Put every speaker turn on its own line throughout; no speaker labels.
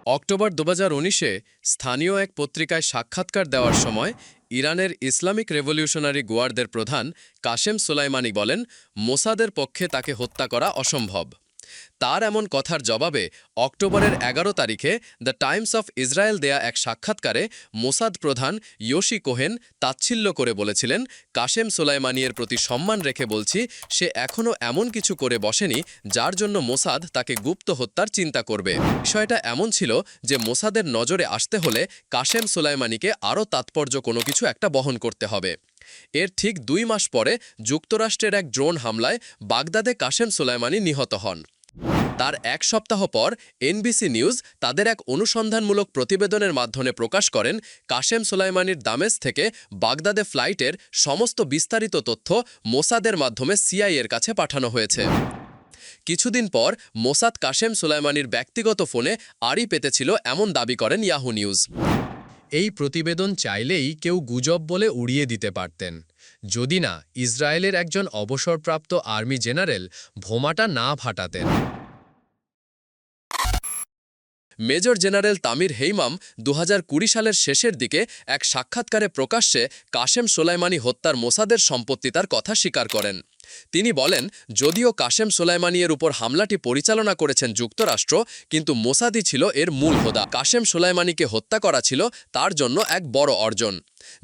October 2019-এ স্থানীয় এক পত্রিকায় সাক্ষাৎকার দেওয়ার সময় ইরানের ইসলামিক রেভলিউশনারি গার্ডদের প্রধান কাশেম সোলাইমানি বলেন, মোসাদের পক্ষে তাকে হত্যা করা অসম্ভব। তার এমন কথার জবাবে অক্টোবরের 11 তারিখে দ্য টাইমস অফ ইসরায়েল দেয়া এক সাক্ষাৎকারে মোসাদ প্রধান ইয়োশি কোহেন তাচ্ছিল্য করে বলেছিলেন, কাশেম সোলাইমানিয়ের প্রতি সম্মান রেখে বলছি, সে এখনও এমন কিছু করে বসেনি যার জন্য মোসাদ তাকে গুপ্ত হত্যার চিন্তা করবে। বিষয়টা এমন ছিল যে মোসাদের নজরে আসতে হলে কাশেম সোলাইমানিকে আরও তাৎপর্য কোনো কিছু একটা বহন করতে হবে। এর ঠিক 2 মাস পরে যুক্তরাষ্ট্রের এক ড্রোন হামলায় বাগদাদে কাশেম সোলাইমানি নিহত হন। তার এক সপ্তাহ পর এনবিসি নিউজ তাদের এক অনুসন্ধানমূলক প্রতিবেদনের মাধ্যমে প্রকাশ করেন, কাশেম সোলাইমানির দামেস্ক থেকে বাগদাদে ফ্লাইটের সমস্ত বিস্তারিত তথ্য মোসাদের মাধ্যমে সিআইএর কাছে পাঠানো হয়েছে। কিছুদিন পর মোসাদ কাশেম সোলাইমানির ব্যক্তিগত ফোনে আড়ি পেতেছিল এমন দাবি করেন ইয়াহু নিউজ।
এই প্রতিবেদন চাইলেই কেউ গুজব বলে উড়িয়ে দিতে পারতেন, যদি না ইসরায়েলের একজন অবসরপ্রাপ্ত আর্মি জেনারেল বোমাটা না ফাটাতেন।
মেজর জেনারেল তামির হেইমাম 2020 সালের শেষের দিকে এক সাক্ষাৎকারে প্রকাশ্যে কাশেম সোলাইমানি হত্যার মোসাদের সম্পত্তিতার কথা স্বীকার করেন। তিনি বলেন, যদিও কাশেম সোলাইমানিয়ের উপর হামলাটি পরিচালনা করেছেন যুক্তরাষ্ট্র, কিন্তু মোসাদই ছিল এর মূল হোদা। কাশেম সোলাইমানিকে হত্যা করা ছিল তার জন্য এক বড় অর্জন।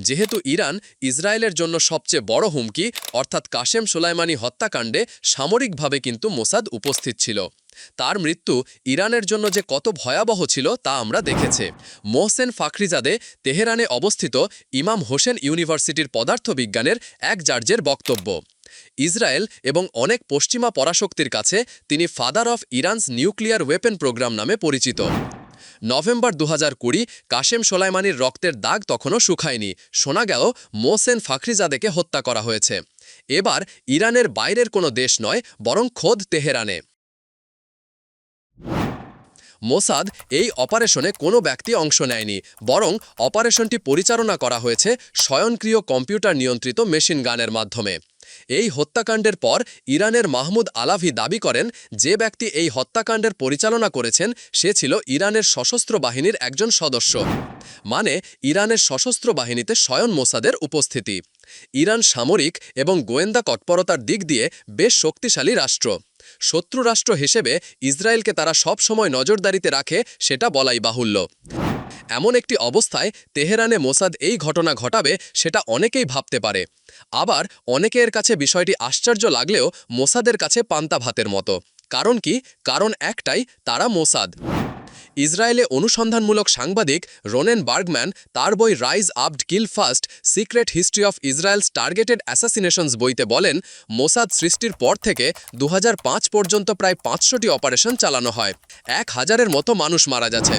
যেহেতু ইরান ইসরায়েলের জন্য সবচেয়ে বড় হুমকি, অর্থাৎ কাশেম সোলাইমানি হত্যাকাণ্ডে সামরিকভাবে কিন্তু মোসাদ উপস্থিত ছিল। তার মৃত্যু ইরানের জন্য যে কত ভয়াবহ ছিল তা আমরা দেখেছি। মোহসেন ফাখরিজাদে তেহরানে অবস্থিত ইমাম হোসেন ইউনিভার্সিটির পদার্থবিজ্ঞানের এক জার্জের বক্তব্য, ইসরায়েল এবং অনেক পশ্চিমা পরাশক্তির কাছে তিনি father of Iran's nuclear weapon programme নামে পরিচিত। নভেম্বর 2020 কাশেম সোলাইমানির রক্তের দাগ তখনও শুকায়নি। শোনা গেল মোহসেন ফাখরিজাদেকে হত্যা করা হয়েছে। এবার ইরানের বাইরের কোনো দেশ নয়, বরং খোদ তেহরানে। মোসাদ এই অপারেশনে কোনো ব্যক্তি অংশ নেয়নি, বরং অপারেশনটি পরিচালনা করা হয়েছে স্বয়ংক্রিয় কম্পিউটার নিয়ন্ত্রিত মেশিন গানের মাধ্যমে। এই হত্যাকাণ্ডের পর ইরানের মাহমুদ আলাভি দাবি করেন, যে ব্যক্তি এই হত্যাকাণ্ডের পরিচালনা করেছেন সে ছিল ইরানের সশস্ত্র বাহিনীর একজন সদস্য। মানে ইরানের সশস্ত্র বাহিনীতে স্বয়ং মোসাদের উপস্থিতি। ইরান সামরিক এবং গোয়েন্দা তৎপরতার দিক দিয়ে বেশ শক্তিশালী রাষ্ট্র। শত্রু রাষ্ট্র হিসেবে ইসরায়েলকে তারা সব সময় নজরদারিতে রাখে, সেটা বলাই বাহুল্য। এমন একটি অবস্থায় তেহরানে মোসাদ এই ঘটনা ঘটাবে সেটা অনেকেই ভাবতে পারে। আবার অনেকের কাছে বিষয়টি আশ্চর্য লাগলেও মোসাদের কাছে পান্তা ভাতের মতো। কারণ কি? কারণ একটাই, তারা মোসাদ। ইসরায়েলে অনুসন্ধানমূলক সাংবাদিক রোনেন বার্গম্যান তার বই rise up kill first secret history of Israel's targeted assassinations বইতে বলেন, মোসাদ সৃষ্টির পর থেকে 2005 পর্যন্ত প্রায় 500টি অপারেশন চালানো হয়। 1000-এর মতো মানুষ মারা গেছে।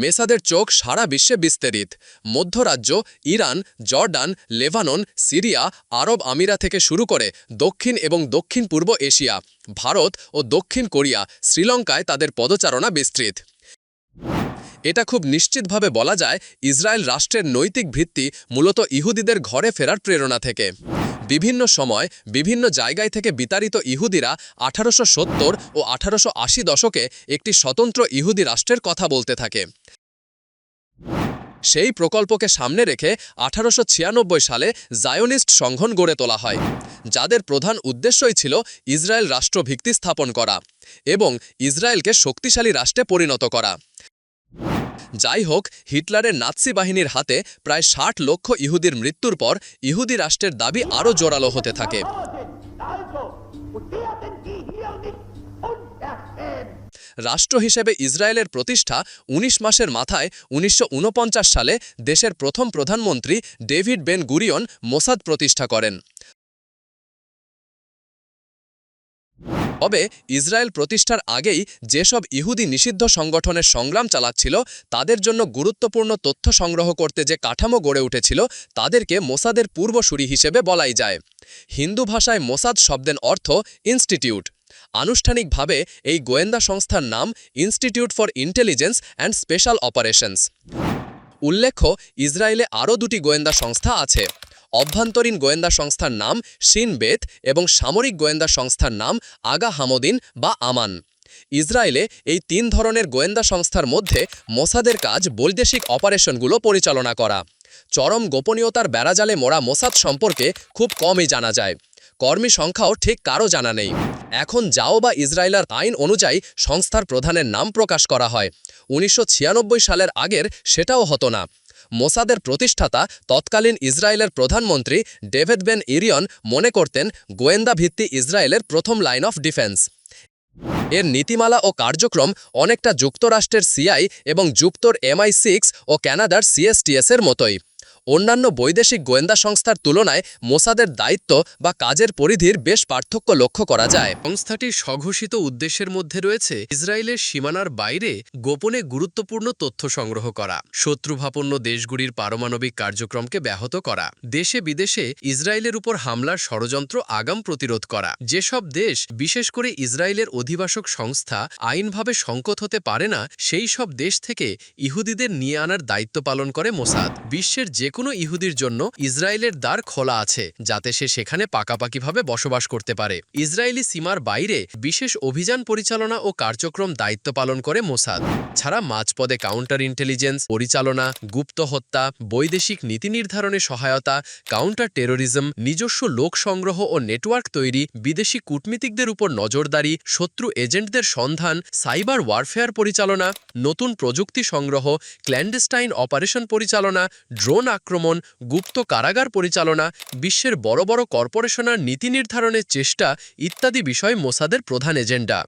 মোসাদের চোখ সারা বিশ্বে বিস্তারিত। মধ্যরাজ্য, ইরান, জর্ডান, লেবানন, সিরিয়া, আরব আমিরা থেকে শুরু করে দক্ষিণ এবং দক্ষিণ পূর্ব এশিয়া, ভারত ও দক্ষিণ কোরিয়া, শ্রীলঙ্কায় তাদের পদচারণা বিস্তৃত। এটা খুব নিশ্চিতভাবে বলা যায়, ইসরায়েল রাষ্ট্রের নৈতিক ভিত্তি মূলত ইহুদিদের ঘরে ফেরার প্রেরণা থেকে। বিভিন্ন সময় বিভিন্ন জায়গায় থেকে বিতাড়িত ইহুদিরা 1870 ও 1880 দশকে একটি স্বতন্ত্র ইহুদি রাষ্ট্রের কথা বলতে থাকে। সেই প্রকল্পকে সামনে রেখে 1896 সালে জায়োনিস্ট সংঘন গড়ে তোলা হয়, যাদের প্রধান উদ্দেশ্যই ছিল ইসরায়েল রাষ্ট্র ভিত্তি স্থাপন করা এবং ইসরায়েলকে শক্তিশালী রাষ্ট্রে পরিণত করা। যাই হোক, হিটলারের নাৎসি বাহিনীর হাতে প্রায় 60 লক্ষ ইহুদির মৃত্যুর পর ইহুদি রাষ্ট্রের দাবি আরও জোরালো হতে থাকে। রাষ্ট্র হিসেবে ইসরায়েলের প্রতিষ্ঠা 19 মাসের মাথায় 1949 সালে দেশের প্রথম প্রধানমন্ত্রী ডেভিড বেন গুরিয়ন মোসাদ প্রতিষ্ঠা করেন। তবে ইসরায়েল প্রতিষ্ঠার আগেই যেসব ইহুদি নিষিদ্ধ সংগঠনের সংগ্রাম চালাচ্ছিল, তাদের জন্য গুরুত্বপূর্ণ তথ্য সংগ্রহ করতে যে কাঠামো গড়ে উঠেছিল, তাদেরকে মোসাদের পূর্বসূরি হিসেবে বলাই যায়। হিন্দু ভাষায় মোসাদ শব্দের অর্থ ইনস্টিটিউট। আনুষ্ঠানিকভাবে এই গোয়েন্দা সংস্থার নাম institute for intelligence and special operations. উল্লেখ্য, ইসরায়েলে আরও 2টি গোয়েন্দা সংস্থা আছে। অভ্যন্তরীণ গোয়েন্দা সংস্থার নাম শিন বেত এবং সামরিক গোয়েন্দা সংস্থার নাম আগা হামদিন বা আমান। ইসরায়েলে এই 3 ধরনের গোয়েন্দা সংস্থার মধ্যে মোসাদের কাজ বৈদেশিক অপারেশনগুলো পরিচালনা করা। চরম গোপনীয়তার বেড়াজালে মোড়া মোসাদ সম্পর্কে খুব কমই জানা যায়। কর্মী সংখ্যাও ঠিক কারও জানা নেই। এখন যাও বা ইসরায়েলের আইন অনুযায়ী সংস্থার প্রধানের নাম প্রকাশ করা হয়। 1996 সালের আগের সেটাও হতো না। মোসাদের প্রতিষ্ঠাতা তৎকালীন ইসরায়েলের প্রধানমন্ত্রী ডেভিড বেন ইরিয়ন মনে করতেন গোয়েন্দা ভিত্তি ইসরায়েলের প্রথম লাইন অফ ডিফেন্স। এর নীতিমালা ও কার্যক্রম অনেকটা যুক্তরাষ্ট্রের সিআই এবং যুক্তর MI6 ও কানাডার CSTS এর মতোই। অন্যান্য বৈদেশিক গোয়েন্দা সংস্থার তুলনায় মোসাদের দায়িত্ব বা কাজের পরিধির বেশ পার্থক্য লক্ষ্য করা যায়।
সংস্থাটির স্বঘোষিত উদ্দেশ্যের মধ্যে রয়েছে ইসরায়েলের সীমানার বাইরে গোপনে গুরুত্বপূর্ণ তথ্য সংগ্রহ করা, শত্রুভাপন্ন দেশগুলির পারমাণবিক কার্যক্রমকে ব্যাহত করা, দেশে বিদেশে ইসরায়েলের উপর হামলার ষড়যন্ত্র আগাম প্রতিরোধ করা। যেসব দেশ, বিশেষ করে ইসরায়েলের অধিবাসক সংস্থা, আইনভাবে সংকট হতে পারে না, সেই সব দেশ থেকে ইহুদিদের নিয়ে আনার দায়িত্ব পালন করে মোসাদ। বিশ্বের যে কোনো ইহুদির জন্য ইসরায়েলের দ্বার খোলা আছে, যাতে সে সেখানে পাকাপাকিভাবে বসবাস করতে পারে। ইসরায়েলি সীমার বাইরে বিশেষ অভিযান পরিচালনা ও কার্যক্রম দায়িত্ব পালন করে মোসাদ। ছাড়া মাঝপদে কাউন্টার ইন্টেলিজেন্স পরিচালনা, গুপ্ত হত্যা, বৈদেশিক নীতি নির্ধারণে সহায়তা, কাউন্টার টেরোরিজম, নিজস্ব লোক সংগ্রহ ও নেটওয়ার্ক তৈরি, বিদেশি কূটনীতিকদের উপর নজরদারি, শত্রু এজেন্টদের সন্ধান, সাইবার ওয়ারফেয়ার পরিচালনা, নতুন প্রযুক্তি সংগ্রহ, ক্ল্যান্ডেস্টাইন অপারেশন পরিচালনা, ড্রোন আক্রমণ, গুপ্ত কারাগার পরিচালনা, বিশ্বের বড় বড় কর্পোরেশনের নীতি নির্ধারণের চেষ্টা ইত্যাদি বিষয় মোসাদের প্রধান এজেন্ডা।